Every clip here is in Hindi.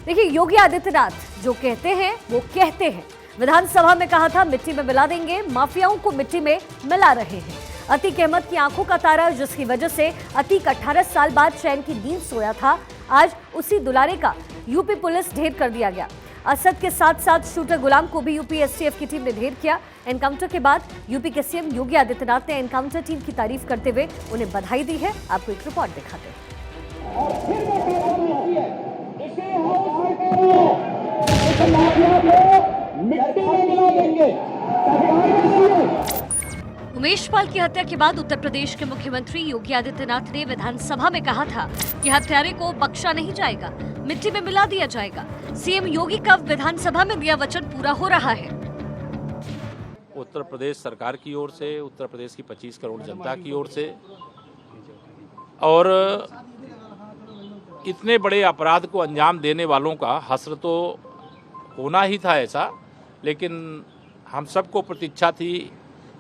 देखिए, योगी आदित्यनाथ जो कहते हैं वो कहते हैं। विधानसभा में कहा था मिट्टी में मिला देंगे, माफियाओं को मिट्टी में मिला रहे हैं। अतीक अहमद की आंखों का तारा, जिसकी वजह से अतीक 18 साल बाद चैन की नींद सोया था, आज उसी दुलारे का यूपी पुलिस ढेर कर दिया गया। असद के साथ साथ शूटर गुलाम को भी यूपी एसटीएफ की टीम ने ढेर किया। एनकाउंटर के बाद यूपी के सीएम योगी आदित्यनाथ ने एनकाउंटर टीम की तारीफ करते हुए उन्हें बधाई दी है। आपको एक रिपोर्ट दिखाते हैं। उमेश पाल की हत्या के बाद उत्तर प्रदेश के मुख्यमंत्री योगी आदित्यनाथ ने विधानसभा में कहा था कि हत्यारे को बख्शा नहीं जाएगा, मिट्टी में मिला दिया जाएगा। सीएम योगी का विधानसभा में दिया वचन पूरा हो रहा है। उत्तर प्रदेश सरकार की ओर से, उत्तर प्रदेश की 25 करोड़ जनता की ओर से, और इतने बड़े अपराध को अंजाम देने वालों का हश्र तो होना ही था ऐसा, लेकिन हम सबको प्रतीक्षा थी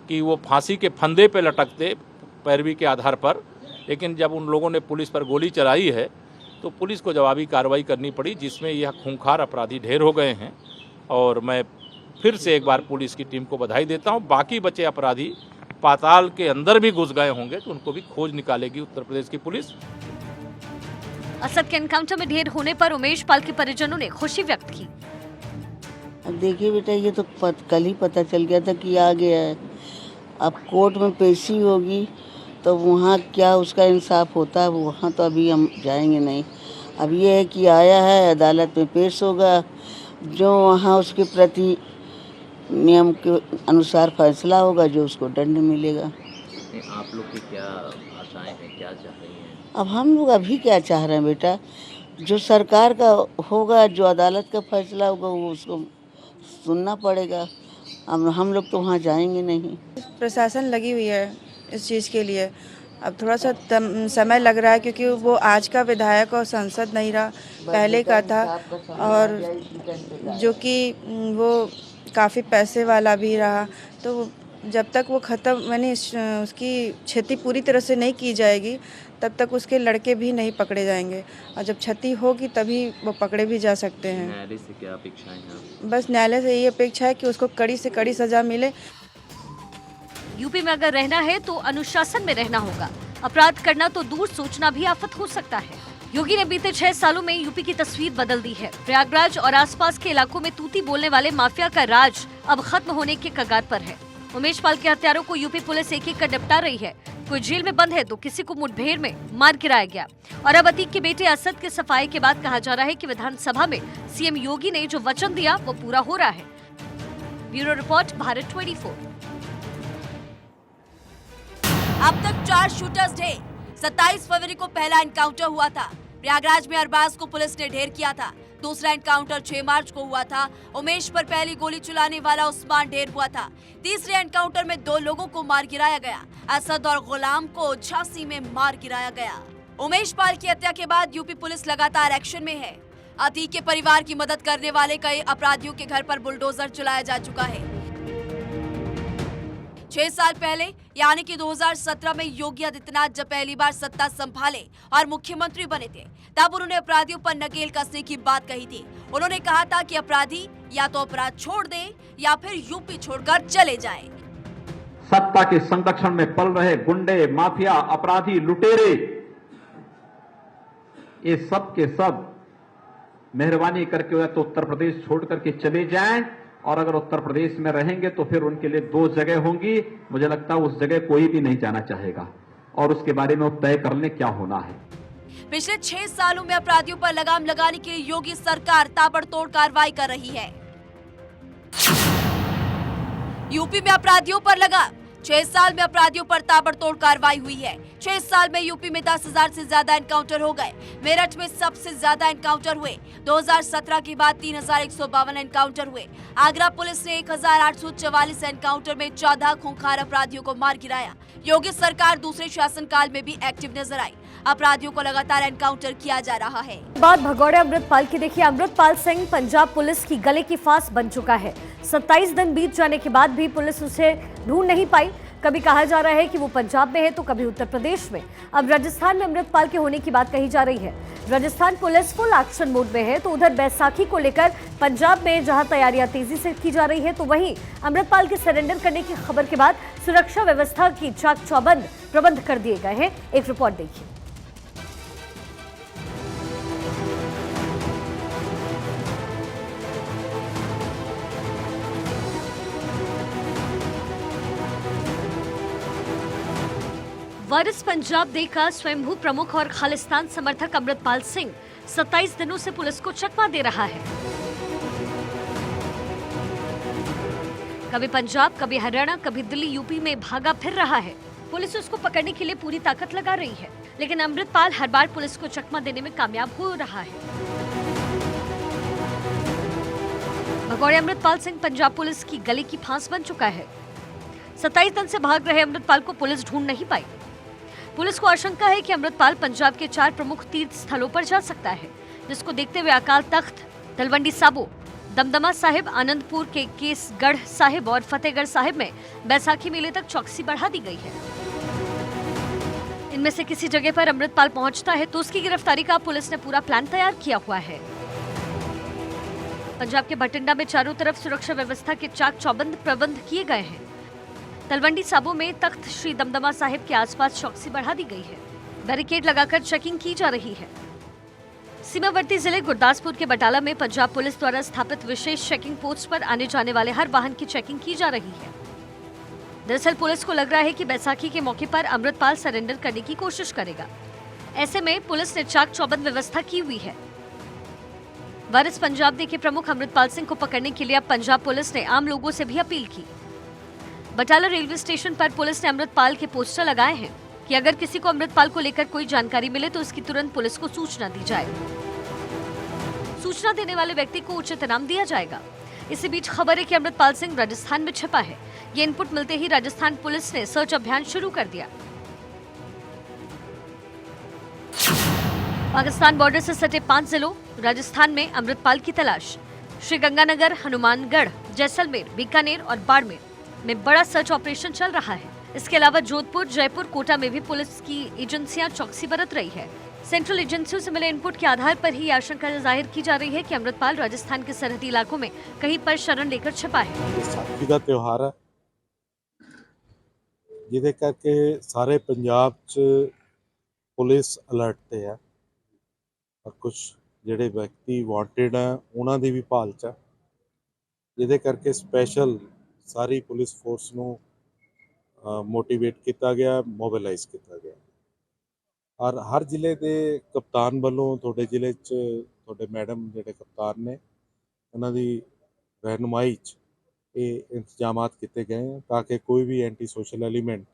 कि वो फांसी के फंदे पे लटकते पैरवी के आधार पर। लेकिन जब उन लोगों ने पुलिस पर गोली चलाई है तो पुलिस को जवाबी कार्रवाई करनी पड़ी, जिसमें यह खूंखार अपराधी ढेर हो गए हैं। और मैं फिर से एक बार पुलिस की टीम को बधाई देता हूं। बाकी बचे अपराधी पाताल के अंदर भी घुस गए होंगे तो उनको भी खोज निकालेगी उत्तर प्रदेश की पुलिस। असद के एनकाउंटर में ढेर होने पर उमेश पाल के परिजनों ने खुशी व्यक्त की। अब देखिए बेटा, ये तो कल ही पता चल गया था कि आ गया है। अब कोर्ट में पेशी होगी तो वहाँ क्या उसका इंसाफ होता है, वहाँ तो अभी हम जाएंगे नहीं। अब ये है कि आया है, अदालत में पेश होगा, जो वहाँ उसके प्रति नियम के अनुसार फैसला होगा, जो उसको दंड मिलेगा। आप लोग की क्या आशाएं हैं, क्या चाह रही हैं? अब हम लोग अभी क्या चाह रहे हैं बेटा, जो सरकार का होगा, जो अदालत का फैसला होगा, वो उसको सुनना पड़ेगा। अब हम लोग तो वहाँ जाएंगे नहीं। प्रशासन लगी हुई है इस चीज़ के लिए। अब थोड़ा सा समय लग रहा है, क्योंकि वो आज का विधायक और सांसद नहीं रहा, पहले का था, और जो कि वो काफ़ी पैसे वाला भी रहा। तो जब तक वो ख़त्म यानी उसकी क्षति पूरी तरह से नहीं की जाएगी, तब तक उसके लड़के भी नहीं पकड़े जाएंगे, और जब क्षति होगी तभी वो पकड़े भी जा सकते हैं। न्यायालय से क्या अपेक्षाएं हैं? बस न्यायालय से ये अपेक्षा है कि उसको कड़ी से कड़ी सज़ा मिले। यूपी में अगर रहना है तो अनुशासन में रहना होगा। अपराध करना तो दूर, सोचना भी आफत हो सकता है। योगी ने बीते 6 सालों में यूपी की तस्वीर बदल दी है। प्रयागराज और आसपास के इलाकों में तूती बोलने वाले माफिया का राज अब खत्म होने के कगार पर है। उमेश पाल के हत्यारों को यूपी पुलिस एक कर निपटा रही है। कोई जेल में बंद है तो किसी को मुठभेड़ में मार गिराया गया। और अब अतीक के बेटे असद के सफाई के बाद कहा जा रहा है कि विधानसभा में सीएम योगी ने जो वचन दिया वो पूरा हो रहा है। Bureau report, Bharat 24। अब तक 4 शूटर्स ढेर। 27 फरवरी को पहला एनकाउंटर हुआ था। प्रयागराज में अरबाज को पुलिस ने ढेर किया था। दूसरा एनकाउंटर 6 मार्च को हुआ था। उमेश पर पहली गोली चलाने वाला उस्मान ढेर हुआ था। तीसरे एनकाउंटर में 2 लोगों को मार गिराया गया। असद और गुलाम को झांसी में मार गिराया गया। उमेश पाल की हत्या के बाद यूपी पुलिस लगातार एक्शन में है। अतीक के परिवार की मदद करने वाले कई अपराधियों के घर पर बुलडोजर चलाया जा चुका है। 6 साल पहले यानी कि 2017 में योगी आदित्यनाथ जब पहली बार सत्ता संभाले और मुख्यमंत्री बने थे, तब उन्होंने अपराधियों पर नकेल कसने की बात कही थी। उन्होंने कहा था कि अपराधी या तो अपराध छोड़ दें या फिर यूपी छोड़कर चले जाएं। सत्ता के संरक्षण में पल रहे गुंडे, माफिया, अपराधी, लुटेरे, ये सब के सब मेहरबानी करके या तो उत्तर प्रदेश छोड़ करके चले जाएं, और अगर उत्तर प्रदेश में रहेंगे तो फिर उनके लिए 2 जगह होंगी। मुझे लगता है उस जगह कोई भी नहीं जाना चाहेगा, और उसके बारे में तय कर लें क्या होना है। पिछले 6 सालों में अपराधियों पर लगाम लगाने के लिए योगी सरकार ताबड़तोड़ कार्रवाई कर रही है। यूपी में अपराधियों पर लगा 6 साल में अपराधियों पर ताबड़तोड़ कार्रवाई हुई है। 6 साल में यूपी में 10,000 से ज्यादा एनकाउंटर हो गए। मेरठ में सबसे ज्यादा एनकाउंटर हुए। 2017 के बाद 3,152 एनकाउंटर हुए। आगरा पुलिस ने 1,844 एनकाउंटर में 14 खूंखार अपराधियों को मार गिराया। योगी सरकार दूसरे शासनकाल में भी एक्टिव नजर आई। अपराधियों को लगातार एनकाउंटर किया जा रहा है। बात भगौड़े अमृतपाल की। देखिए, अमृतपाल सिंह पंजाब पुलिस की गले की फांस बन चुका है। 27 दिन बीत जाने के बाद भी पुलिस उसे ढूंढ नहीं पाई। कभी कहा जा रहा है कि वो पंजाब में है तो कभी उत्तर प्रदेश में। अब राजस्थान में अमृतपाल के होने की बात कही जा रही है। Rajasthan police full action mode में है, तो उधर बैसाखी को लेकर पंजाब में जहां तैयारियां तेजी से की जा रही है, तो वहीं अमृतपाल के सरेंडर करने की खबर के बाद सुरक्षा व्यवस्था की चाक चौबंद प्रबंध कर दिए गए हैं। एक रिपोर्ट देखिए। वारिस पंजाब डे का स्वयंभू प्रमुख और खालिस्तान समर्थक अमृतपाल सिंह 27 दिनों से पुलिस को चकमा दे रहा है। कभी पंजाब, कभी हरियाणा, कभी दिल्ली, यूपी में भागा फिर रहा है। पुलिस उसको पकड़ने के लिए पूरी ताकत लगा रही है, लेकिन अमृतपाल हर बार पुलिस को चकमा देने में कामयाब हो रहा है। भगौड़े अमृतपाल सिंह पंजाब पुलिस की गले की फांस बन चुका है। 27 दिन से भाग रहे अमृतपाल को पुलिस ढूंढ नहीं पाई। पुलिस को आशंका है कि अमृतपाल पंजाब के 4 प्रमुख तीर्थ स्थलों पर जा सकता है, जिसको देखते हुए अकाल तख्त, तलवंडी साबो, दमदमा साहिब, आनंदपुर के केसगढ़ साहिब और फतेहगढ़ साहिब में बैसाखी मेले तक चौकसी बढ़ा दी गई है। इनमें से किसी जगह पर अमृतपाल पहुंचता है तो उसकी गिरफ्तारी का पुलिस ने पूरा प्लान तैयार किया हुआ है। पंजाब के बठिंडा में चारों तरफ सुरक्षा व्यवस्था के चाक चौबंद प्रबंध किए गए हैं। तलवंडी साबो में तख्त श्री दमदमा साहिब के आसपास चौकसी बढ़ा दी गई है। बैरिकेड लगाकर चेकिंग की जा रही है। सीमावर्ती जिले गुरदासपुर के बटाला में पंजाब पुलिस द्वारा स्थापित विशेष चेकिंग पोस्ट पर आने जाने वाले हर वाहन की चेकिंग की जा रही है। दरअसल पुलिस को लग रहा है कि बैसाखी के मौके पर अमृतपाल सरेंडर करने की कोशिश करेगा। ऐसे में पुलिस ने चाक चौबंद व्यवस्था की हुई है। वारिस पंजाब डे के प्रमुख अमृतपाल सिंह को पकड़ने के लिए अब पंजाब पुलिस ने आम लोगों से भी अपील की। बटाला रेलवे स्टेशन पर पुलिस ने अमृतपाल के पोस्टर लगाए हैं कि अगर किसी को अमृतपाल को लेकर कोई जानकारी मिले तो उसकी तुरंत पुलिस को सूचना दी जाए। सूचना देने वाले व्यक्ति को उचित इनाम दिया जाएगा। इसी बीच खबर है कि अमृतपाल सिंह राजस्थान में छिपा है। ये इनपुट मिलते ही राजस्थान पुलिस ने सर्च अभियान शुरू कर दिया। पाकिस्तान बॉर्डर से सटे 5 जिलों राजस्थान में अमृतपाल की तलाश। श्रीगंगानगर, हनुमानगढ़, जैसलमेर, बीकानेर और बाड़मेर में बड़ा सर्च ऑपरेशन चल रहा है। इसके अलावा जोधपुर, जयपुर, कोटा में भी पुलिस की एजेंसियां चौकसी बरत रही है। सेंट्रल एजेंसियों से मिले इनपुट के आधार पर ही आशंका जाहिर की जा रही है कि अमृतपाल राजस्थान के सरहदी इलाकों में कहीं पर शरण लेकर छिपा है। ਵਿਸਾਖੀ ਦਾ ਤਿਉਹਾਰ ਹੈ ਜਿਹਦੇ ਕਰਕੇ ਸਾਰੇ ਪੰਜਾਬ 'ਚ ਪੁਲਿਸ ਅਲਰਟ ਤੇ ਹੈ ਔਰ ਕੁਝ ਜਿਹੜੇ ਵਿਅਕਤੀ ਵਾਂਟਡ ਹੈ ਉਹਨਾਂ ਦੀ ਵੀ ਭਾਲ 'ਚ ਹੈ ਜਿਹਦੇ ਕਰਕੇ ਸਪੈਸ਼ਲ ਸਾਰੀ ਪੁਲਿਸ ਫੋਰਸ ਨੂੰ ਮੋਟੀਵੇਟ ਕੀਤਾ ਗਿਆ, ਮੋਬਿਲਾਈਜ਼ ਕੀਤਾ ਗਿਆ ਔਰ ਹਰ ਜ਼ਿਲ੍ਹੇ ਦੇ ਕਪਤਾਨ ਵੱਲੋਂ ਤੁਹਾਡੇ ਜ਼ਿਲ੍ਹੇ 'ਚ ਤੁਹਾਡੇ ਮੈਡਮ ਜਿਹੜੇ ਕਪਤਾਨ ਨੇ ਉਹਨਾਂ ਦੀ ਰਹਿਨੁਮਾਈ 'ਚ ਇਹ ਇੰਤਜ਼ਾਮਾਤ ਕੀਤੇ ਗਏ हैं ताकि कोई भी एंटी सोशल एलिमेंट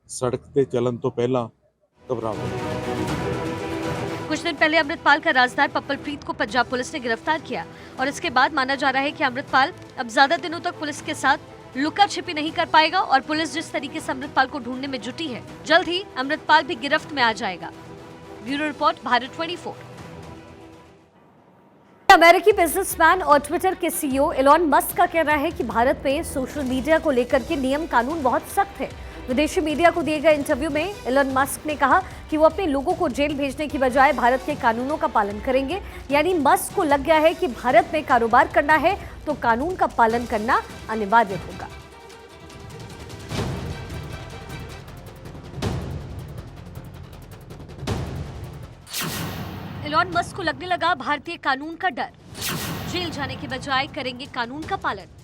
सड़क पे चलन तो पहला घबरावे। कुछ दिन पहले अमृतपाल का राजदार पप्पलप्रीत को पंजाब पुलिस ने गिरफ्तार किया और इसके बाद माना जा रहा है कि अमृतपाल अब ज्यादा दिनों तक पुलिस के साथ लुका छिपी नहीं कर पाएगा और पुलिस जिस तरीके से अमृतपाल को ढूंढने में जुटी है, जल्द ही अमृतपाल भी गिरफ्त में आ जाएगा। Bureau report, Bharat 24। अमेरिकी बिजनेसमैन और ट्विटर के सीईओ एलॉन मस्क का कहना है कि भारत में सोशल मीडिया को लेकर के नियम कानून बहुत सख्त है। विदेशी मीडिया को दिए गए इंटरव्यू में एलॉन मस्क ने कहा कि वो अपने लोगों को जेल भेजने की बजाय भारत के कानूनों का पालन करेंगे। यानी मस्क को लग गया है कि भारत में कारोबार करना है तो कानून का पालन करना अनिवार्य होगा। एलॉन मस्क को लगने लगा भारतीय कानून का डर। जेल जाने के बजाय करेंगे कानून का पालन।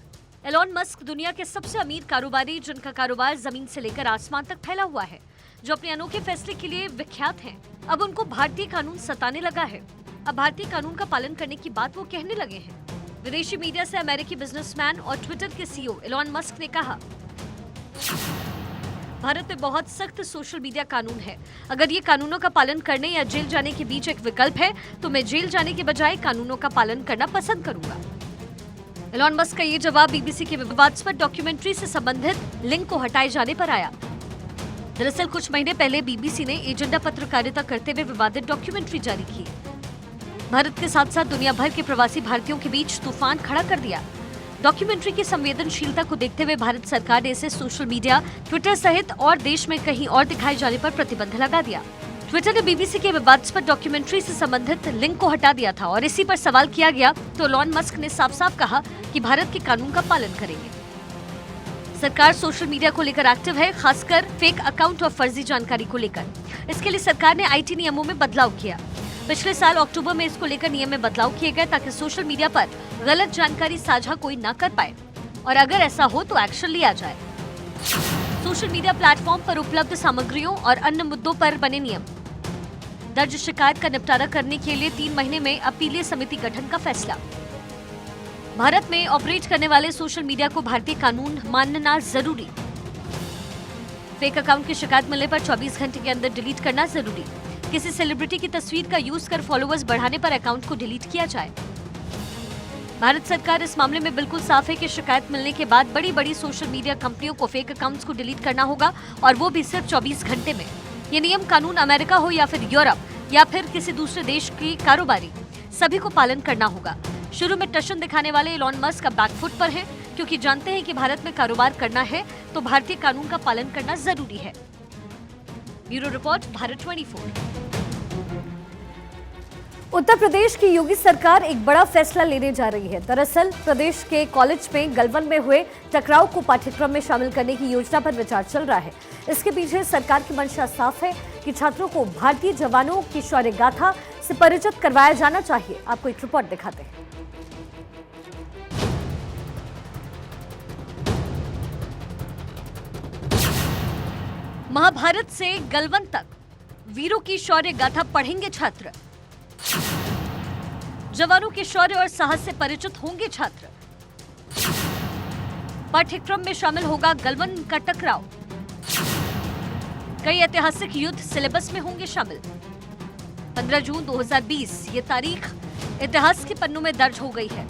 एलॉन मस्क दुनिया के सबसे अमीर कारोबारी जिनका कारोबार जमीन से लेकर आसमान तक फैला हुआ है, जो अपने अनोखे फैसले के लिए विख्यात हैं, अब उनको भारतीय कानून सताने लगा है। अब भारतीय कानून का पालन करने की बात वो कहने लगे हैं। विदेशी मीडिया से अमेरिकी बिजनेसमैन और ट्विटर के सीईओ एलॉन मस्क ने कहा, भारत में बहुत सख्त सोशल मीडिया कानून है। अगर ये कानूनों का पालन करने या जेल जाने के बीच एक विकल्प है तो मैं जेल जाने के बजाय कानूनों का पालन करना पसंद करूंगा। एलॉन मस्क का ये जवाब बीबीसी के विवादास्पद डॉक्यूमेंट्री से संबंधित लिंक को हटाए जाने पर आया। दरअसल कुछ महीने पहले बीबीसी ने एजेंडा पत्रकारिता करते हुए विवादित डॉक्यूमेंट्री जारी की। भारत के साथ साथ दुनिया भर के प्रवासी भारतीयों के बीच तूफान खड़ा कर दिया। डॉक्यूमेंट्री की संवेदनशीलता को देखते हुए भारत सरकार ने इसे सोशल मीडिया, ट्विटर सहित और देश में कहीं और दिखाए जाने पर प्रतिबंध लगा दिया। ट्विटर ने बीबीसी के विवादास्पद डॉक्यूमेंट्री से संबंधित लिंक को हटा दिया था और इसी पर सवाल किया गया तो एलन मस्क ने साफ-साफ कहा कि भारत के कानून का पालन करेंगे। सरकार सोशल मीडिया को लेकर एक्टिव है, खासकर फेक अकाउंट और फर्जी जानकारी को लेकर। इसके लिए सरकार ने आईटी नियमों में बदलाव किया। पिछले साल अक्टूबर में इसको लेकर नियम में बदलाव किए गए ताकि सोशल मीडिया पर गलत जानकारी साझा कोई न कर पाए और अगर ऐसा हो तो एक्शन लिया जाए। सोशल मीडिया प्लेटफॉर्म पर उपलब्ध सामग्रियों और अन्य मुद्दों पर बने नियम। दर्ज शिकायत का निपटारा करने के लिए 3 महीने में अपीलीय समिति गठन का फैसला। भारत में ऑपरेट करने वाले सोशल मीडिया को भारतीय कानून मानना जरूरी। फेक अकाउंट की शिकायत मिलने पर 24 घंटे के अंदर डिलीट करना जरूरी। किसी सेलिब्रिटी की तस्वीर का यूज कर फॉलोअर्स बढ़ाने पर अकाउंट को डिलीट किया जाए। भारत सरकार इस मामले में बिल्कुल साफ है कि शिकायत मिलने के बाद बड़ी सोशल मीडिया कंपनियों को फेक अकाउंट्स को डिलीट करना होगा और वो भी सिर्फ 24 घंटे में। ये नियम कानून अमेरिका हो या फिर यूरोप या फिर किसी दूसरे देश की कारोबारी, सभी को पालन करना होगा। शुरू में टशन दिखाने वाले एलन मस्क का बैकफुट पर है क्योंकि जानते हैं कि भारत में कारोबार करना है तो भारतीय कानून का पालन करना जरूरी है। Bureau report, Bharat 24। उत्तर प्रदेश की योगी सरकार एक बड़ा फैसला लेने जा रही है। दरअसल प्रदेश के कॉलेज में गलवन में हुए टकराव को पाठ्यक्रम में शामिल करने की योजना पर विचार चल रहा है। इसके पीछे सरकार की मंशा साफ है कि छात्रों को भारतीय जवानों की शौर्य गाथा से परिचित करवाया जाना चाहिए। आपको एक रिपोर्ट दिखाते हैं। महाभारत से गलवन तक वीरों की शौर्य गाथा पढ़ेंगे छात्र। जवानों के शौर्य और साहस से परिचित होंगे छात्र। पाठ्यक्रम में शामिल होगा गलवन का टकराव। कई ऐतिहासिक युद्ध सिलेबस में होंगे शामिल। 15 जून 2020 ये तारीख इतिहास के पन्नों में दर्ज हो गई है।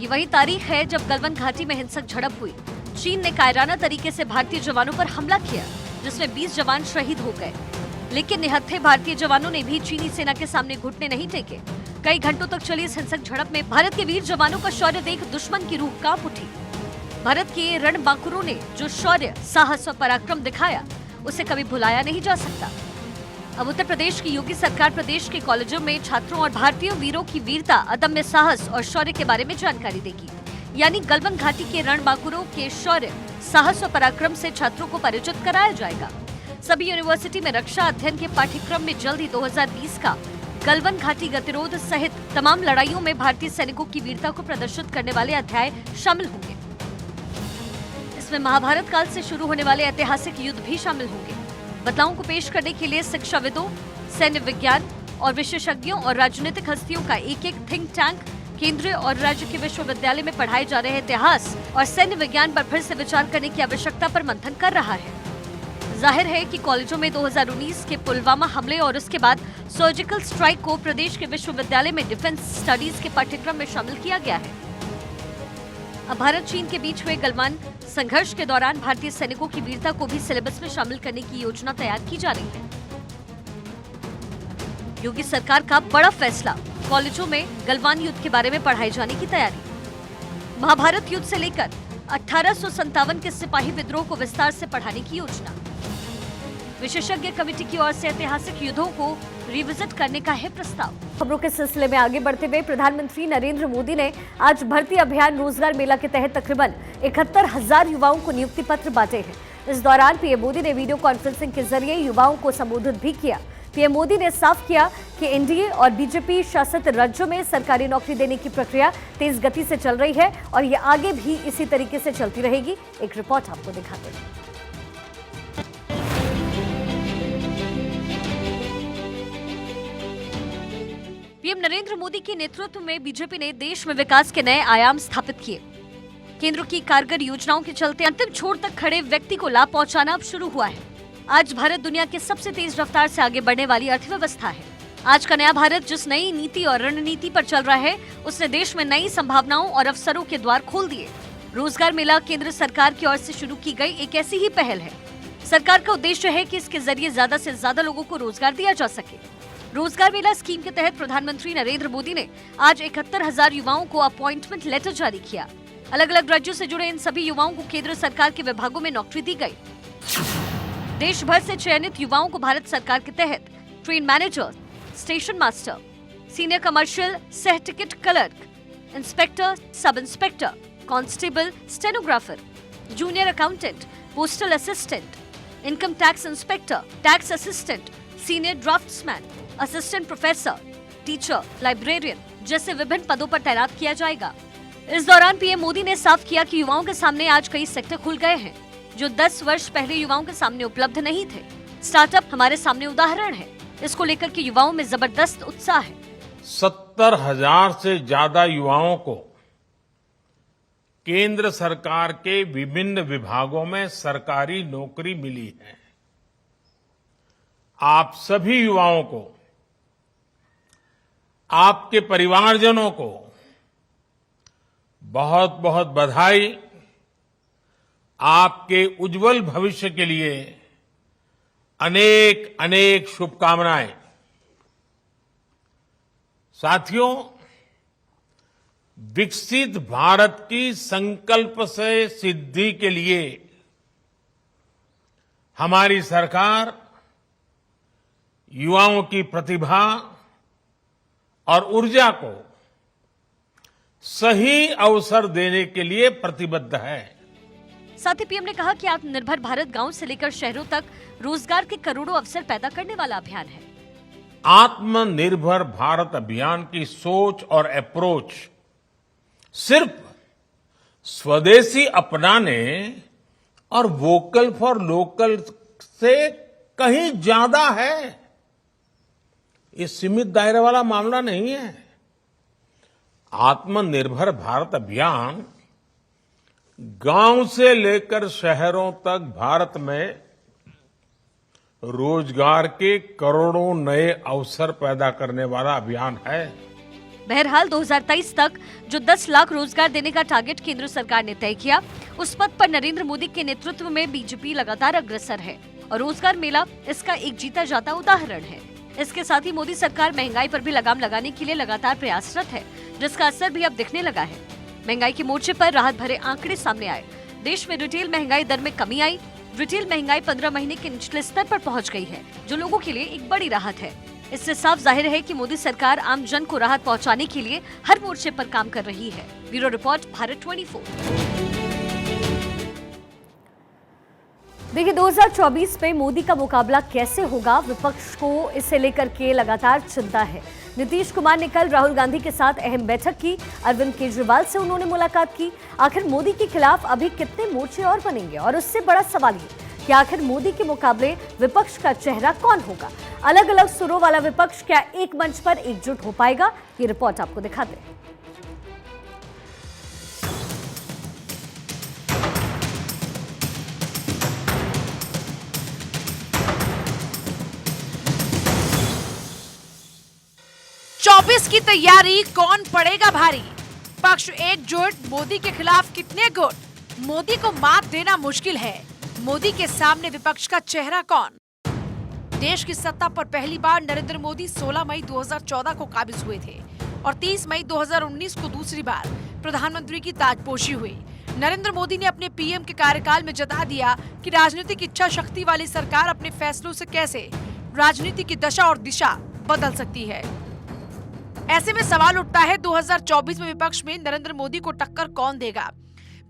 ये वही तारीख है जब गलवन घाटी में हिंसक झड़प हुई। चीन ने कायराना तरीके से भारतीय जवानों पर हमला किया जिसमें 20 जवान शहीद हो गए, लेकिन निहत्थे भारतीय जवानों ने भी चीनी सेना के सामने घुटने नहीं टेके। कई घंटों तक चली इस हिंसक झड़प में भारत के वीर जवानों का शौर्य देख दुश्मन की रूह कांप उठी। भारत के रणबांकुरों ने जो शौर्य, साहस और पराक्रम दिखाया उसे कभी भुलाया नहीं जा सकता। अब उत्तर प्रदेश की योगी सरकार प्रदेश के कॉलेजों में छात्रों और भारतीय वीरों की वीरता, अदम्य साहस और शौर्य के बारे में जानकारी देगी। यानी गलवन घाटी के रणबांकुरों के शौर्य, साहस और पराक्रम से छात्रों को परिचित कराया जाएगा। सभी यूनिवर्सिटी में रक्षा अध्ययन के पाठ्यक्रम में जल्द ही 2020 का गलवन घाटी गतिरोध सहित तमाम लड़ाइयों में भारतीय सैनिकों की वीरता को प्रदर्शित करने वाले अध्याय शामिल होंगे। इसमें महाभारत काल से शुरू होने वाले ऐतिहासिक युद्ध भी शामिल होंगे। बदलावों को पेश करने के लिए शिक्षाविदों, सैन्य विज्ञान और विशेषज्ञों और राजनीतिक हस्तियों का एक थिंक टैंक केंद्रीय और राज्य के विश्वविद्यालय में पढ़ाए जा रहे इतिहास और सैन्य विज्ञान पर फिर से विचार करने की आवश्यकता पर मंथन कर रहा है। जाहिर है कि कॉलेजों में 2019 के पुलवामा हमले और उसके बाद सर्जिकल स्ट्राइक को प्रदेश के विश्वविद्यालय में डिफेंस स्टडीज के पाठ्यक्रम में शामिल किया गया है। अब भारत चीन के बीच हुए गलवान संघर्ष के दौरान भारतीय सैनिकों की वीरता को भी सिलेबस में शामिल करने की योजना तैयार की जा रही है। योगी सरकार का बड़ा फैसला, कॉलेजों में गलवान युद्ध के बारे में पढ़ाए जाने की तैयारी। महाभारत युद्ध से लेकर 1857 के सिपाही विद्रोह को विस्तार से पढ़ाने की योजना। विशेषज्ञ कमेटी की ओर से ऐतिहासिक युद्धों को रिविजिट करने का है प्रस्ताव। खबरों के सिलसिले में आगे बढ़ते हुए प्रधानमंत्री नरेंद्र मोदी ने आज भर्ती अभियान रोजगार मेला के तहत तकरीबन 71,000 युवाओं को नियुक्ति पत्र बांटे हैं। इस दौरान पीएम मोदी ने वीडियो कॉन्फ्रेंसिंग के जरिए युवाओं को संबोधित भी किया। पीएम मोदी ने साफ किया कि एनडीए और बीजेपी शासित राज्यों में सरकारी नौकरी देने की प्रक्रिया तेज गति से चल रही है और ये आगे भी इसी तरीके से चलती रहेगी। एक रिपोर्ट आपको दिखाते हैं। पीएम नरेंद्र मोदी के नेतृत्व में बीजेपी ने देश में विकास के नए आयाम स्थापित किए। केंद्र की कारगर योजनाओं के चलते अंतिम छोर तक खड़े व्यक्ति को लाभ पहुंचाना अब शुरू हुआ है। आज भारत दुनिया के सबसे तेज रफ्तार से आगे बढ़ने वाली अर्थव्यवस्था है। आज का नया भारत जिस नई नीति और रणनीति पर चल रहा है, उसने देश में नई संभावनाओं और अवसरों के द्वार खोल दिए। रोजगार मेला केंद्र सरकार की ओर से शुरू की गई एक ऐसी ही पहल है। सरकार का उद्देश्य है कि इसके जरिए ज्यादा से ज्यादा लोगों को रोजगार दिया जा सके। रोजगार मेला स्कीम के तहत प्रधानमंत्री नरेंद्र मोदी ने आज 71,000 युवाओं को अपॉइंटमेंट लेटर जारी किया। अलग अलग राज्यों से जुड़े इन सभी युवाओं को केंद्र सरकार के विभागों में नौकरी दी गई। देश भर से चयनित युवाओं को भारत सरकार के तहत train manager, station master, senior commercial सह ticket clerk, inspector, sub inspector, constable, stenographer, junior accountant, postal assistant, income tax inspector, tax assistant, senior draftsman, assistant professor, teacher, librarian जैसे विभिन्न पदों पर तैनात किया जाएगा। इस दौरान पीएम मोदी ने साफ किया कि युवाओं के सामने आज कई सेक्टर खुल गए हैं जो 10 वर्ष पहले युवाओं के सामने उपलब्ध नहीं थे। स्टार्टअप हमारे सामने उदाहरण है। इसको लेकर के युवाओं में जबरदस्त उत्साह है। 70,000 से ज्यादा युवाओं को केंद्र सरकार के विभिन्न विभागों में सरकारी नौकरी मिली है। आप सभी युवाओं को, आपके परिवारजनों को बहुत बहुत बधाई। आपके उज्जवल भविष्य के लिए अनेक अनेक शुभकामनाएं। साथियों, विकसित भारत की संकल्प से सिद्धि के लिए हमारी सरकार युवाओं की प्रतिभा और ऊर्जा को सही अवसर देने के लिए प्रतिबद्ध है। साथ ही पीएम ने कहा कि आत्मनिर्भर भारत गांव से लेकर शहरों तक रोजगार के करोड़ों अवसर पैदा करने वाला अभियान है। आत्मनिर्भर भारत अभियान की सोच और अप्रोच सिर्फ स्वदेशी अपनाने और वोकल फॉर लोकल से कहीं ज्यादा है। ये सीमित दायरे वाला मामला नहीं है। आत्मनिर्भर भारत अभियान गांव से लेकर शहरों तक भारत में रोजगार के करोड़ों नए अवसर पैदा करने वाला अभियान है। बहरहाल 2023 तक जो 10 लाख रोजगार देने का टारगेट केंद्र सरकार ने तय किया, उस पथ पर नरेंद्र मोदी के नेतृत्व में बीजेपी लगातार अग्रसर है और रोजगार मेला इसका एक जीता जाता उदाहरण है। इसके साथ ही मोदी सरकार महंगाई पर भी लगाम लगाने के लिए लगातार प्रयासरत है, जिसका असर भी अब दिखने लगा है। महंगाई के मोर्चे पर राहत भरे आंकड़े सामने आए। देश में रिटेल महंगाई दर में कमी आई। रिटेल महंगाई 15 महीने के निचले स्तर पर पहुंच गई है, जो लोगों के लिए एक बड़ी राहत है। इससे साफ जाहिर है कि मोदी सरकार आम जन को राहत पहुंचाने के लिए हर मोर्चे पर काम कर रही है। Bureau report, Bharat 24। देखिए, 2024 में मोदी का मुकाबला कैसे होगा, विपक्ष को इसे लेकर के लगातार चिंता है। नीतीश कुमार ने कल राहुल गांधी के साथ अहम बैठक की। अरविंद केजरीवाल से उन्होंने मुलाकात की। आखिर मोदी के खिलाफ अभी कितने मोर्चे और बनेंगे, और उससे बड़ा सवाल ये कि आखिर मोदी के मुकाबले विपक्ष का चेहरा कौन होगा। अलग अलग सुरों वाला विपक्ष क्या एक मंच पर एकजुट हो पाएगा, ये रिपोर्ट आपको दिखाते हैं। की तैयारी, कौन पड़ेगा भारी, पक्ष एकजुट, मोदी के खिलाफ कितने गुट, मोदी को मात देना मुश्किल है, मोदी के सामने विपक्ष का चेहरा कौन। देश की सत्ता पर पहली बार नरेंद्र मोदी 16 मई 2014 को काबिज हुए थे और 30 मई 2019 को दूसरी बार प्रधानमंत्री की ताजपोशी हुई। नरेंद्र मोदी ने अपने पीएम के कार्यकाल में जता दिया कि राजनीतिक इच्छा शक्ति वाली सरकार अपने फैसलों से कैसे राजनीति की दशा और दिशा बदल सकती है। ऐसे में सवाल उठता है, 2024 में विपक्ष में नरेंद्र मोदी को टक्कर कौन देगा।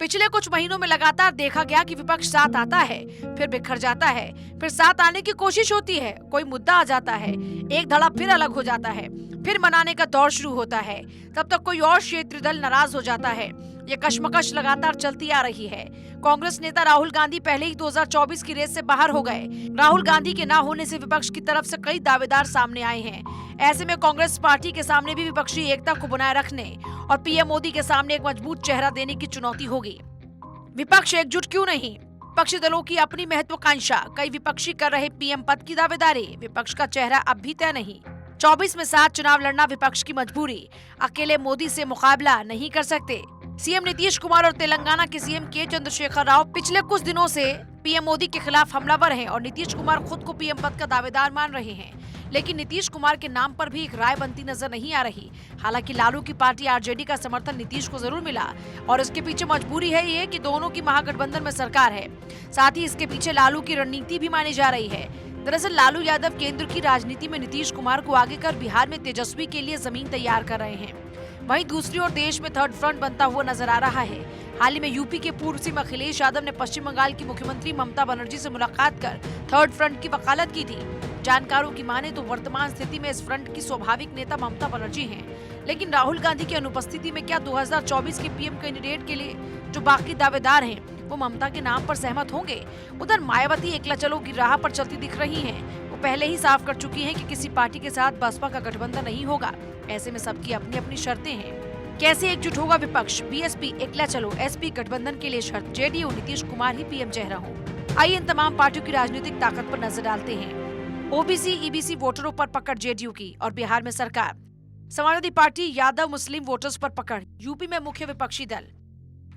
पिछले कुछ महीनों में लगातार देखा गया कि विपक्ष साथ आता है, फिर बिखर जाता है, फिर साथ आने की कोशिश होती है, कोई मुद्दा आ जाता है, एक धड़ा फिर अलग हो जाता है, फिर मनाने का दौर शुरू होता है, तब तक कोई और क्षेत्रीय दल नाराज हो जाता है। ये कश्मकश लगातार चलती आ रही है। कांग्रेस नेता राहुल गांधी पहले ही 2024 की रेस से बाहर हो गए। राहुल गांधी के ना होने से विपक्ष की तरफ से कई दावेदार सामने आए हैं। ऐसे में कांग्रेस पार्टी के सामने भी विपक्षी एकता को बनाए रखने और पीएम मोदी के सामने एक मजबूत चेहरा देने की चुनौती होगी। विपक्ष एकजुट क्यों नहीं? विपक्षी दलों की अपनी महत्वाकांक्षा, कई विपक्षी कर रहे पीएम पद की दावेदारी, विपक्ष का चेहरा अब भी तय नहीं। 24 में 7 चुनाव लड़ना विपक्ष की मजबूरी, अकेले मोदी से मुकाबला नहीं कर सकते। सीएम नीतीश कुमार और तेलंगाना के सीएम के चंद्रशेखर राव पिछले कुछ दिनों से पीएम मोदी के खिलाफ हमलावर हैं और नीतीश कुमार खुद को पीएम पद का दावेदार मान रहे हैं। लेकिन नीतीश कुमार के नाम पर भी एक राय बनती नजर नहीं आ रही। हालांकि लालू की पार्टी आरजेडी का समर्थन नीतीश को जरूर मिला और इसके पीछे मजबूरी है ये कि दोनों की महागठबंधन में सरकार है। साथ ही इसके पीछे लालू की रणनीति भी मानी जा रही है। दरअसल लालू यादव केंद्र की राजनीति में नीतीश कुमार को आगे कर बिहार में तेजस्वी के लिए जमीन तैयार कर रहे हैं। वहीं दूसरी ओर देश में थर्ड फ्रंट बनता हुआ नजर आ रहा है। हाल ही में यूपी के पूर्व सीएम अखिलेश यादव ने पश्चिम बंगाल की मुख्यमंत्री ममता बनर्जी से मुलाकात कर थर्ड फ्रंट की वकालत की थी। जानकारों की माने तो वर्तमान स्थिति में इस फ्रंट की स्वाभाविक नेता ममता बनर्जी हैं। लेकिन राहुल गांधी की अनुपस्थिति में क्या 2024 के पीएम कैंडिडेट के लिए जो बाकी दावेदार हैं वो ममता के नाम पर सहमत होंगे? उधर मायावती एकला चलो की राह पर चलती दिख रही हैं। वो पहले ही साफ कर चुकी हैं कि किसी पार्टी के साथ बसपा का गठबंधन नहीं होगा। ऐसे में सबकी अपनी अपनी शर्तें हैं। कैसे एकजुट होगा विपक्ष? बीएसपी एकला चलो एसपी गठबंधन के लिए शर्त, जेडीयू नीतीश कुमार ही पीएम चेहरा हो। आइए इन तमाम पार्टियों की राजनीतिक ताकत पर नजर डालते हैं। ओबीसी ईबीसी वोटरों पर पकड़ जेडीयू की और बिहार में सरकार। समाजवादी पार्टी यादव मुस्लिम वोटर्स पर पकड़, यूपी में मुख्य विपक्षी दल।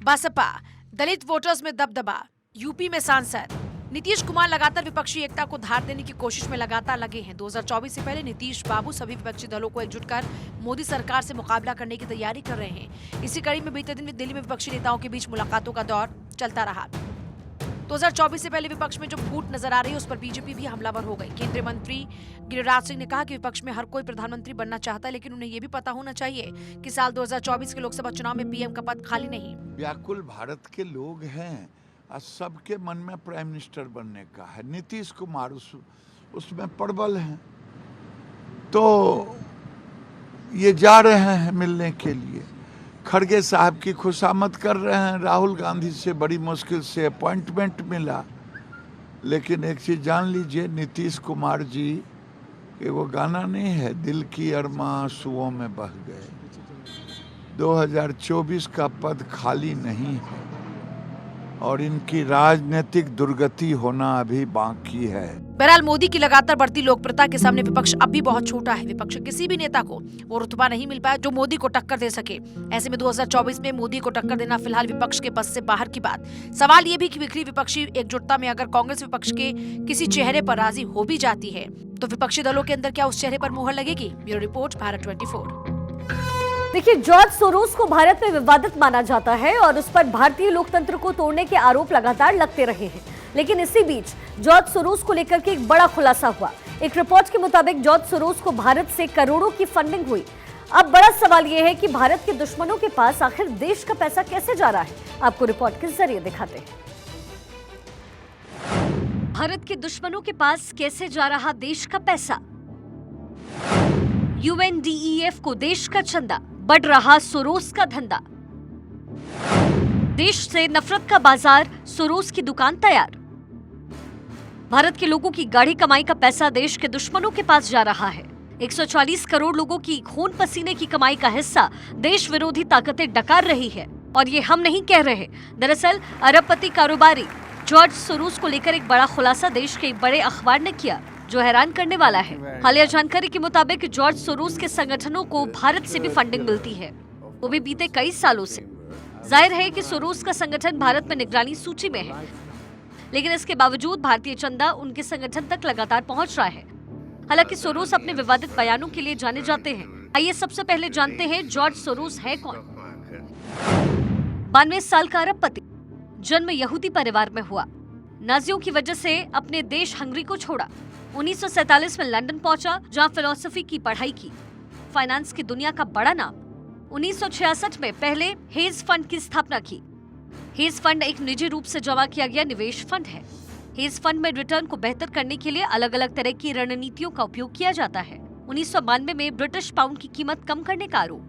बसपा दलित वोटर्स में दबदबा, यूपी में सांसद। नीतीश कुमार लगातार विपक्षी एकता को धार देने की कोशिश में लगातार लगे हैं। 2024 से पहले नीतीश बाबू सभी विपक्षी दलों को एकजुट कर मोदी सरकार से मुकाबला करने की तैयारी कर रहे हैं। इसी कड़ी में बीते दिन दिल्ली में विपक्षी नेताओं के बीच मुलाकातों का दौर चलता रहा। 2024 से पहले विपक्ष में जो फूट नजर आ रही है उस पर बीजेपी भी हमलावर हो गई। केंद्रीय मंत्री गिरिराज सिंह ने कहा कि विपक्ष में हर कोई प्रधानमंत्री बनना चाहता है, लेकिन उन्हें यह भी पता होना चाहिए कि साल 2024 के लोकसभा चुनाव में पीएम का पद खाली नहीं। व्याकुल भारत के लोग हैं और सबके मन में प्राइम मिनिस्टर बनने का है। नीतीश कुमार उसमें प्रबल हैं, तो ये जा रहे हैं मिलने के लिए। खड़गे साहब की खुशामद कर रहे हैं। राहुल गांधी से बड़ी मुश्किल से अपॉइंटमेंट मिला। लेकिन एक चीज़ जान लीजिए, नीतीश कुमार जी के वो गाना नहीं है, दिल की अरमा आंसुओं में बह गए। 2024 का पद खाली नहीं है और इनकी राजनीतिक दुर्गति होना अभी बाकी है। बहरहाल मोदी की लगातार बढ़ती लोकप्रियता के सामने विपक्ष अब भी बहुत छोटा है। विपक्ष किसी भी नेता को वो रुतबा नहीं मिल पाया जो मोदी को टक्कर दे सके। ऐसे में 2024 में मोदी को टक्कर देना फिलहाल विपक्ष के बस से बाहर की बात। सवाल ये भी कि बिखरी विपक्षी एकजुटता में अगर कांग्रेस विपक्ष के किसी चेहरे पर राजी हो भी जाती है तो विपक्षी दलों के अंदर क्या उस चेहरे पर मुहर लगेगी? Bureau report, Bharat 24। देखिए, जॉर्ज सोरोस को भारत में विवादित माना जाता है और उस पर भारतीय लोकतंत्र को तोड़ने के आरोप लगातार लगते रहे हैं। लेकिन इसी बीच जॉर्ज सोरोस को लेकर के एक बड़ा खुलासा हुआ। एक रिपोर्ट के मुताबिक जॉर्ज सोरोस को भारत से करोड़ों की फंडिंग हुई। अब बड़ा सवाल यह है कि भारत के दुश्मनों के पास आखिर देश का पैसा कैसे जा रहा है। आपको रिपोर्ट के जरिए दिखाते हैं। भारत के दुश्मनों के पास कैसे जा रहा देश का पैसा। UNDEF को देश का चंदा, बढ़ रहा सोरोस का धंधा। देश से नफरत का बाजार, सोरोस की दुकान तैयार। भारत के लोगों की गाढ़ी कमाई का पैसा देश के दुश्मनों के पास जा रहा है। 140 करोड़ लोगों की खून पसीने की कमाई का हिस्सा देश विरोधी ताकतें डकार रही है। और ये हम नहीं कह रहे। दरअसल अरबपति कारोबारी जॉर्ज सोरोस को लेकर एक बड़ा खुलासा देश के एक बड़े अखबार ने किया जो हैरान करने वाला है। हालिया जानकारी के मुताबिक जॉर्ज सोरोस के संगठनों को भारत से भी फंडिंग मिलती है, वो भी बीते कई सालों से। जाहिर है कि सोरोस का संगठन भारत में निगरानी सूची में है, लेकिन इसके बावजूद भारतीय चंदा उनके संगठन तक लगातार पहुंच रहा है। हालांकि सोरोस अपने विवादित बयानों के लिए जाने जाते हैं। आइए सबसे पहले जानते हैं जॉर्ज सोरोस है कौन। 92 साल का अरबपति, जन्म यहूदी परिवार में हुआ। नाजियों की वजह से अपने देश हंगरी को छोड़ा। 1947 में लंदन पहुंचा, जहां फिलॉसफी की पढ़ाई की। फाइनेंस की दुनिया का बड़ा नाम। 1966 में पहले हेज फंड की स्थापना की। हेज फंड एक निजी रूप से जमा किया गया निवेश फंड है। हेज फंड में रिटर्न को बेहतर करने के लिए अलग अलग तरह की रणनीतियों का उपयोग किया जाता है। 1992 में ब्रिटिश पाउंड की कीमत कम करने का आरोप।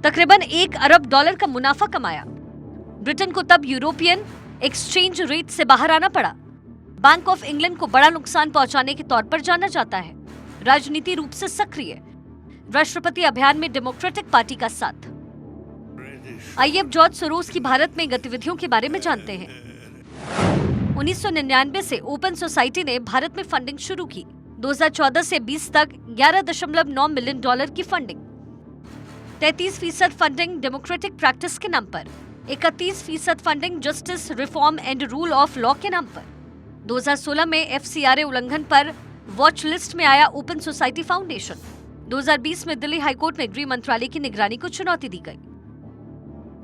तकरीबन $1 अरब का मुनाफा कमाया। ब्रिटेन को तब यूरोपियन एक्सचेंज रेट से बाहर आना पड़ा। बैंक ऑफ इंग्लैंड को बड़ा नुकसान पहुंचाने के तौर पर जाना जाता है। राजनीति रूप से सक्रिय। राष्ट्रपति अभियान में डेमोक्रेटिक पार्टी का साथ। आइए अब जॉर्ज सोरोस की भारत में गतिविधियों के बारे में जानते हैं। 1999 से ओपन सोसाइटी ने भारत में फंडिंग शुरू की। 2014 से 20 तक $11.9 मिलियन की फंडिंग। 33% फंडिंग डेमोक्रेटिक प्रैक्टिस के नाम पर। 31% funding justice reform and rule of law के नाम पर। 2016 में FCRA उल्लंघन पर वॉच लिस्ट में आया ओपन सोसाइटी फाउंडेशन। 2020 में दिल्ली हाईकोर्ट में गृह मंत्रालय की निगरानी को चुनौती दी गई।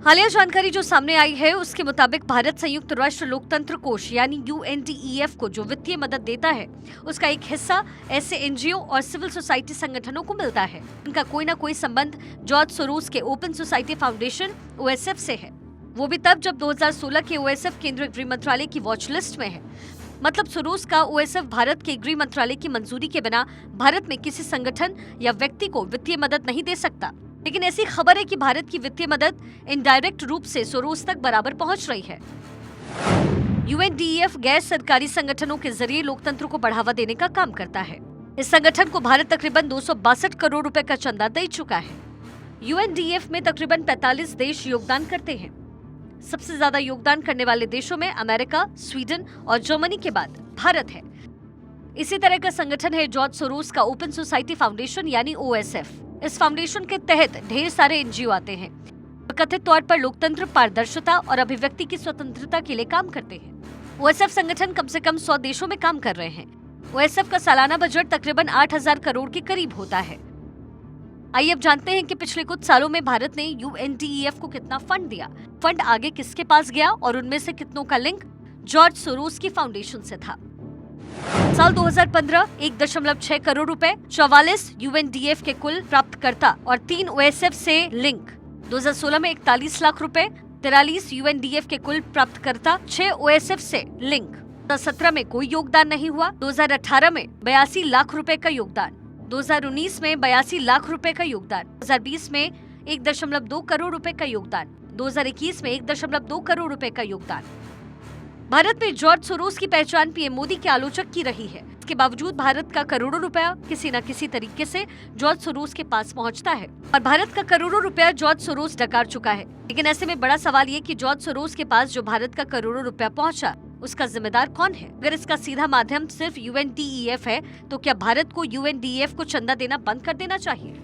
हालिया जानकारी जो सामने आई है उसके मुताबिक भारत संयुक्त राष्ट्र लोकतंत्र कोष यानी UNDEF को जो वित्तीय मदद देता है उसका एक हिस्सा ऐसे NGO और सिविल सोसाइटी संगठनों को मिलता है उनका कोई ना कोई संबंध जॉर्ज सोरोस के ओपन सोसाइटी फाउंडेशन OSF से है। वो भी तब जब 2016 के OSF केंद्रीय गृह मंत्रालय की वॉच लिस्ट में है। मतलब सोरोस का OSF भारत के गृह मंत्रालय की मंजूरी के बिना भारत में किसी संगठन या व्यक्ति को वित्तीय मदद नहीं दे सकता। लेकिन ऐसी खबर है कि भारत की वित्तीय मदद इनडायरेक्ट रूप से सोरोस तक बराबर पहुंच रही है। UNDEF गैर सरकारी संगठनों के जरिए लोकतंत्र को बढ़ावा देने का काम करता है। इस संगठन को भारत तकरीबन 262 करोड़ रुपए का चंदा दे चुका है। UNDEF में तकरीबन 45 देश योगदान करते हैं। सबसे ज्यादा योगदान करने वाले देशों में अमेरिका, स्वीडन और जर्मनी के बाद भारत है। इसी तरह का संगठन है जॉर्ज सोरोस का ओपन सोसाइटी फाउंडेशन यानी OSF। इस फाउंडेशन के तहत ढेर सारे NGO आते हैं, कथित तौर पर लोकतंत्र, पारदर्शिता और अभिव्यक्ति की स्वतंत्रता के लिए काम करते हैं। OSF संगठन कम से कम 100 देशों में काम कर रहे हैं। OSF का सालाना बजट तकरीबन 8,000 करोड़ के करीब होता है। आइए अब जानते हैं कि पिछले कुछ सालों में भारत ने UNDEF को कितना फंड दिया, फंड आगे किसके पास गया और उनमें से कितनों का लिंक जॉर्ज सोरोस की फाउंडेशन से था। साल 2015 1.6 करोड़ रुपए, 44 UNDEF के कुल प्राप्तकर्ता और 3 OSF से लिंक। 2016 में 41 लाख रुपए, 43 UNDEF के कुल प्राप्तकर्ता, 6 OSF से लिंक। 2017 में कोई योगदान नहीं हुआ। 2018 में 82 लाख रुपए का योगदान, 2019 में 82 लाख रुपए का योगदान, 2020 में 1.2 करोड़ रुपए का योगदान, 2021 में 1.2 करोड़ रुपए का योगदान। भारत में जॉर्ज सोरोस की पहचान पीएम मोदी के आलोचक की रही है। इसके बावजूद भारत का करोड़ों रुपया किसी न किसी तरीके से जॉर्ज सोरोस के पास पहुंचता है और भारत का करोड़ों रुपया जॉर्ज सोरोस डकार चुका है। लेकिन ऐसे में बड़ा सवाल ये कि जॉर्ज सोरोस के पास जो भारत का करोड़ों रुपया पहुंचा उसका जिम्मेदार कौन है? अगर इसका सीधा माध्यम सिर्फ UNDEF है तो क्या भारत को UNDEF को चंदा देना बंद कर देना चाहिए?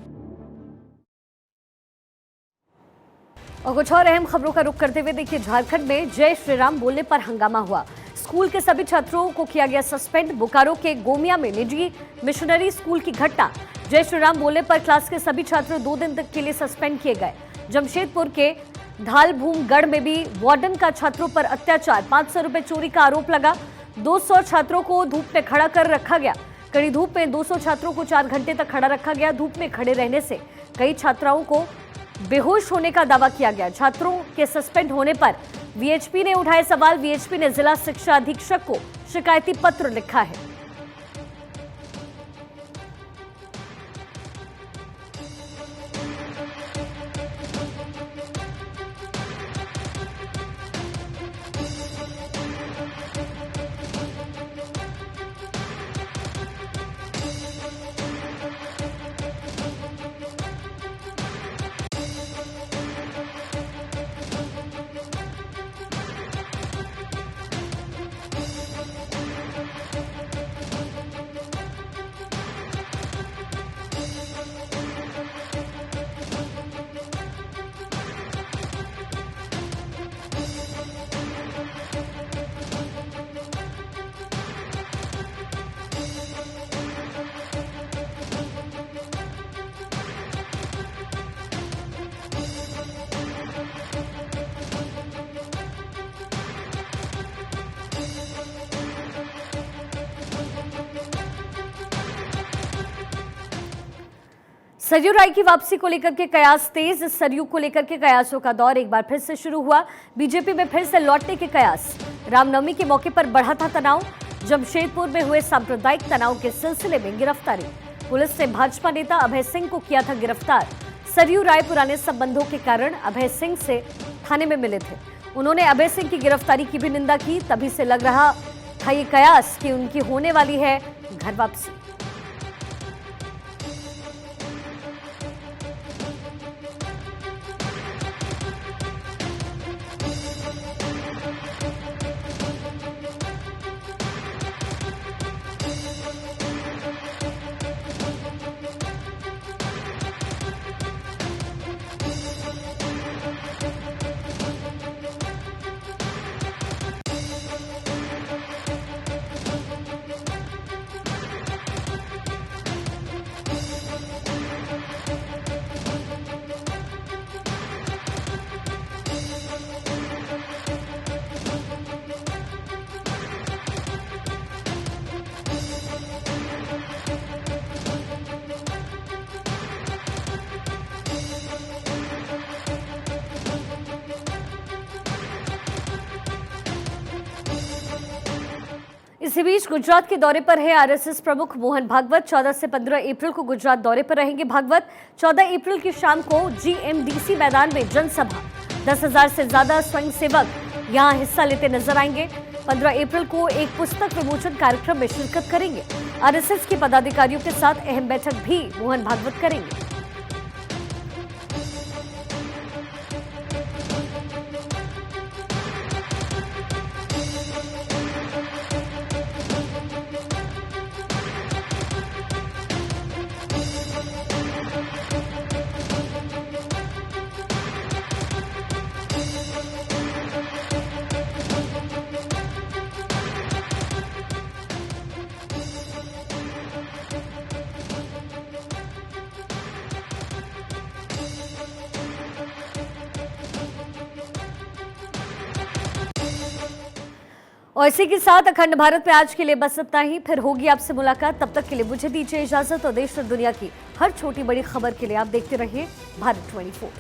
और कुछ और अहम खबरों का रुख करते हुए देखिए, झारखंड में जय श्री राम बोलने पर हंगामा हुआ। स्कूल के सभी छात्रों को किया गया सस्पेंड। बोकारो के गोमिया में निजी मिशनरी स्कूल की घटना। जय श्री राम बोलने पर क्लास के सभी छात्र 2 दिन तक के लिए सस्पेंड किए गए। जमशेदपुर के धालभूमगढ़ में भी वार्डन का छात्रों पर अत्याचार, 500 रुपए चोरी का आरोप लगा। 200 छात्रों को धूप में खड़ा कर रखा गया। कड़ी धूप में 200 छात्रों को 4 घंटे तक खड़ा रखा गया। धूप में खड़े रहने से कई छात्राओं को बेहोश होने का दावा किया गया। छात्रों के सस्पेंड होने पर VHP ने उठाए सवाल। VHP ने जिला शिक्षा अधीक्षक को शिकायती पत्र लिखा है। सरयू राय की वापसी को लेकर के कयास तेज। सरयू को लेकर के कयासों का दौर एक बार फिर से शुरू हुआ। बीजेपी में फिर से लौटने के कयास। रामनवमी के मौके पर बढ़ा था तनाव। जमशेदपुर में हुए सांप्रदायिक तनाव के सिलसिले में गिरफ्तारी। पुलिस ने भाजपा नेता अभय सिंह को किया था गिरफ्तार। सरयू राय पुराने संबंधों के कारण अभय सिंह से थाने में मिले थे। उन्होंने अभय सिंह की गिरफ्तारी की भी निंदा की। तभी से लग रहा था ये कयास कि उनकी होने वाली है घर वापसी। इसी बीच गुजरात के दौरे पर है आरएसएस प्रमुख मोहन भागवत। 14 से 15 अप्रैल को गुजरात दौरे पर रहेंगे भागवत। 14 अप्रैल की शाम को जीएमडीसी मैदान में जनसभा, 10,000 से ज्यादा स्वयंसेवक यहां हिस्सा लेते नजर आएंगे। 15 अप्रैल को एक पुस्तक विमोचन कार्यक्रम में शिरकत करेंगे। आरएसएस के पदाधिकारियों के साथ अहम बैठक भी मोहन भागवत करेंगे। और इसी के साथ अखंड भारत में आज के लिए बस इतना ही। फिर होगी आपसे मुलाकात, तब तक के लिए मुझे दीजिए इजाजत। और देश और दुनिया की हर छोटी बड़ी खबर के लिए आप देखते रहिए भारत 24।